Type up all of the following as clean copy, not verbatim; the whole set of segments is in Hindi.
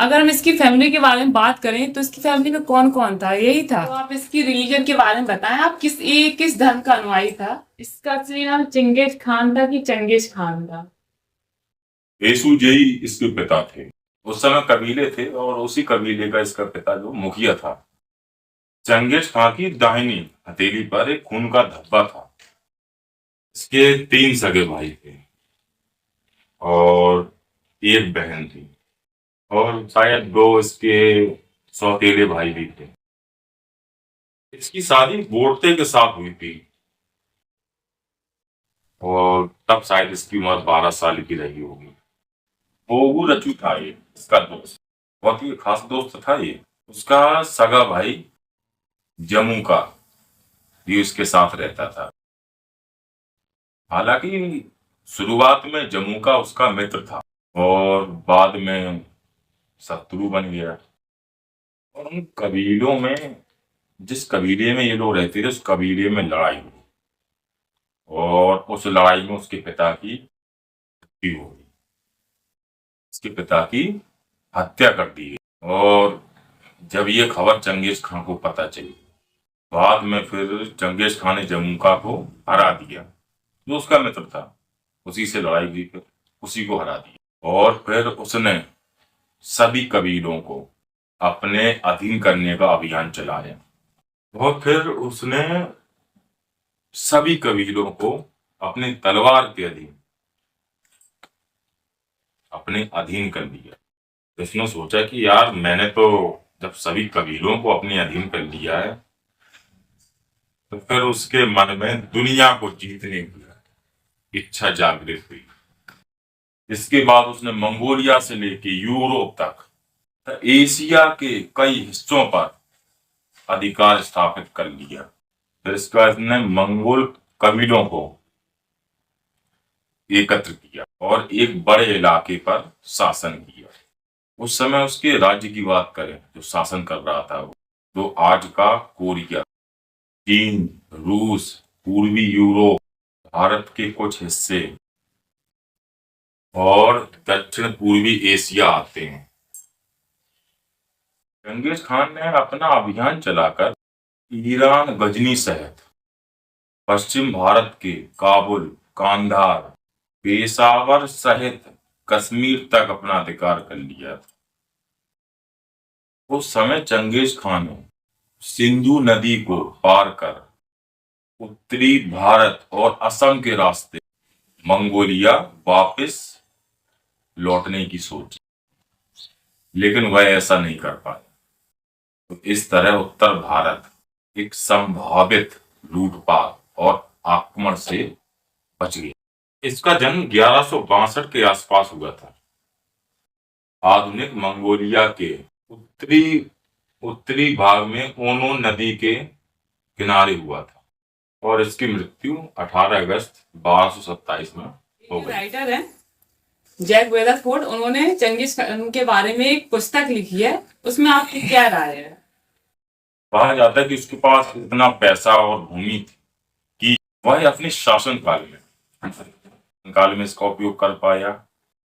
अगर हम इसकी फैमिली के बारे में बात करें तो इसकी फैमिली में कौन कौन था, यही था। तो आप इसकी रिलीजन के बारे में बताएं, आप किस धर्म का अनुयायी था। इसका असली नाम चिंगेज खान था कि चंगेज खान था। येसुजेई इसके पिता थे। उस समय कबीले थे और उसी कबीले का इसका पिता जो मुखिया था। चंगेज खां की दाहिनी हथेली पर एक खून का धब्बा था। इसके 3 सगे भाई थे और एक बहन थी और शायद 2 इसके सौतेले भाई भी थे। इसकी शादी बोड़ते के साथ हुई थी और तब शायद इसकी उम्र 12 साल की रही होगी। ओगु रचू था ये इसका दोस्त, बहुत ही खास दोस्त था ये। उसका सगा भाई जम्मू का भी उसके साथ रहता था। हालांकि शुरुआत में जम्मू का उसका मित्र था और बाद में शत्रु बन गया। और उन कबीलों में, जिस कबीले में ये लोग रहते थे, उस कबीले में लड़ाई हुई और उस लड़ाई में उसके पिता की मृत्यु हो गई। उसके पिता की हत्या कर दी गई। और जब ये खबर चंगेज खान को पता चली, बाद में फिर चंगेज खान ने जमुका को हरा दिया, जो उसका मित्र था। उसी से लड़ाई हुई, फिर उसी को हरा दिया और फिर उसने सभी कबीलों को अपने अधीन करने का अभियान चलाया। और फिर उसने सभी कबीलों को अपने तलवार के अपने अधीन कर लिया। तो उसने सोचा कि यार, मैंने तो जब सभी कबीलों को अपने अधीन कर लिया है, तो फिर उसके मन में दुनिया को जीतने की इच्छा जागृत हुई। इसके बाद उसने मंगोलिया से लेके यूरोप तक एशिया के कई हिस्सों पर अधिकार स्थापित कर लिया। फिर इसके बाद उसने मंगोल कबीलों को एकत्र किया और एक बड़े इलाके पर शासन किया। उस समय उसके राज्य की बात करें, जो शासन कर रहा था वो, तो आज का कोरिया, चीन, रूस, पूर्वी यूरोप, भारत के कुछ हिस्से और दक्षिण पूर्वी एशिया आते हैं। चंगेज खान ने अपना अभियान चलाकर ईरान, गजनी सहित पश्चिम भारत के काबुल, कांधार, पेशावर सहित कश्मीर तक अपना अधिकार कर लिया था। उस समय चंगेज खान ने सिंधु नदी को पार कर उत्तरी भारत और असम के रास्ते मंगोलिया वापस लौटने की सोची, लेकिन वह ऐसा नहीं कर पाए। तो इस तरह उत्तर भारत एक संभावित लूटपाट और आक्रमण से बच गया। इसका जन्म 1162 के आसपास हुआ था। आधुनिक मंगोलिया के उत्तरी उत्तरी भाग में ओनो नदी के किनारे हुआ था और इसकी मृत्यु 18 अगस्त 1227 में हो गई। राइटर है जैक वेदरफोर्ड, उन्होंने चंगेज खान के बारे में एक पुस्तक लिखी है। उसमें आपकी क्या राय है? कहा जाता है कि उसके पास इतना पैसा और भूमि थी कि वह अपने शासन काल में इसका उपयोग कर पाया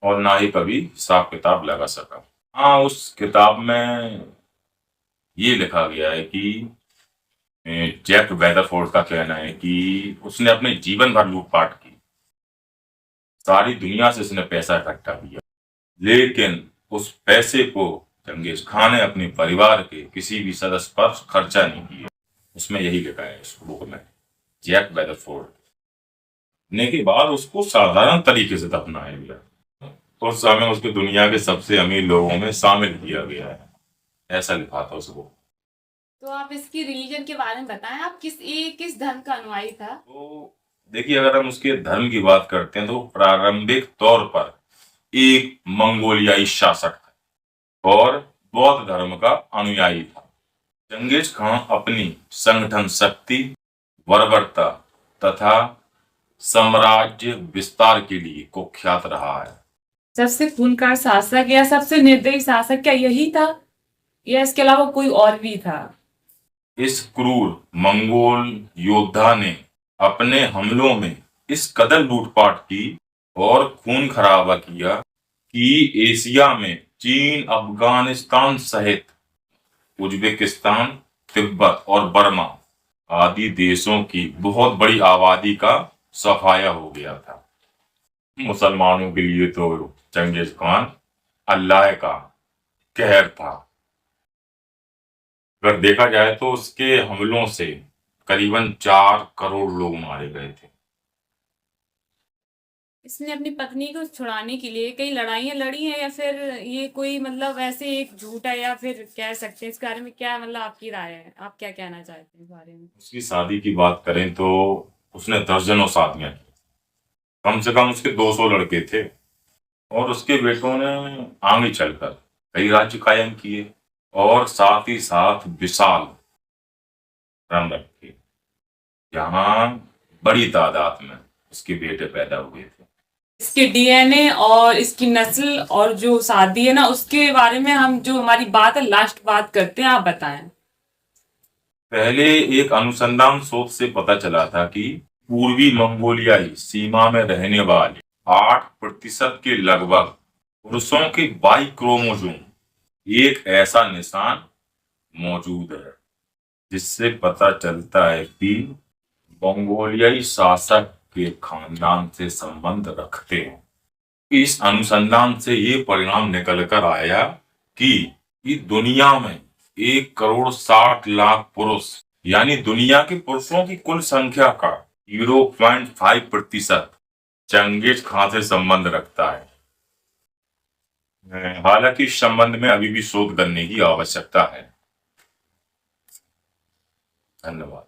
और ना ही कभी हिसाब किताब लगा सका। हाँ, उस किताब में ये लिखा गया है कि जैक वेदरफोर्ड का कहना है कि उसने अपने जीवन भर लूटपाट की, सारी दुनिया से उसने पैसा इकट्ठा किया, लेकिन उस पैसे को चंगेज खान ने अपने परिवार के किसी भी सदस्य पर खर्चा नहीं किया। उसमें यही लिखा है इस बुक में। जैक वेदरफोर्ड ने के बाद उसको साधारण तरीके से दफनाया गया। उस समय उसको दुनिया के सबसे अमीर लोगों में शामिल किया गया है, ऐसा लिखा था उस बुक। तो आप इसकी रिलीजन के बारे में बताएं, आप किस धर्म का अनुयायी था? तो देखिए, अगर हम उसके धर्म की बात करते हैं तो प्रारंभिक तौर पर एक मंगोलियाई शासक था और बौद्ध धर्म का अनुयायी था। चंगेज खान अपनी संगठन शक्ति, बर्बरता तथा साम्राज्य विस्तार के लिए कुख्यात रहा है। सबसे खूंखार शासक या सबसे निर्दयी शासक क्या यही था या इसके अलावा कोई और भी था? इस क्रूर मंगोल योद्धा ने अपने हमलों में इस कदर लूटपाट की और खून खराबा किया कि एशिया में चीन, अफगानिस्तान सहित उज्बेकिस्तान, तिब्बत और बर्मा आदि देशों की बहुत बड़ी आबादी का सफाया हो गया था। मुसलमानों के लिए तो चंगेज खान अल्लाह का कहर था। अगर देखा जाए तो उसके हमलों से करीबन 4 करोड़ लोग मारे गए थे। इसने अपनी पत्नी को छुड़ाने के लिए कई लड़ाइयाँ लड़ी हैं, या फिर ये कोई मतलब ऐसे एक झूठ है, या फिर कह सकते हैं इस बारे में क्या मतलब आपकी राय है, आप क्या कहना चाहते हैं इस बारे में? उसकी शादी की बात करें तो उसने दर्जनों शादियां की। कम से कम उसके 200 लड़के थे और उसके बेटों ने आगे चलकर कई राज्य कायम किए और साथ ही साथ विशाल रन रखे, जहां बड़ी तादाद में उसके बेटे पैदा हुए थे। इसके डीएनए और इसकी नस्ल और जो शादी है ना, उसके बारे में हम जो हमारी बात है लास्ट बात करते हैं, आप बताएं। पहले एक अनुसंधान शोध से पता चला था कि पूर्वी मंगोलियाई सीमा में रहने वाले 8% के लगभग पुरुषों के बाई क्रोमोसोम एक ऐसा निशान मौजूद है जिससे पता चलता है कि मंगोलियाई शासक के खानदान से संबंध रखते हैं। इस अनुसंधान से ये परिणाम निकल कर आया कि दुनिया में 1,60,00,000 पुरुष, यानी दुनिया के पुरुषों की कुल संख्या का 0.5% चंगेज खान से संबंध रखता है। हालांकि इस संबंध में अभी भी शोध करने की आवश्यकता है। धन्यवाद।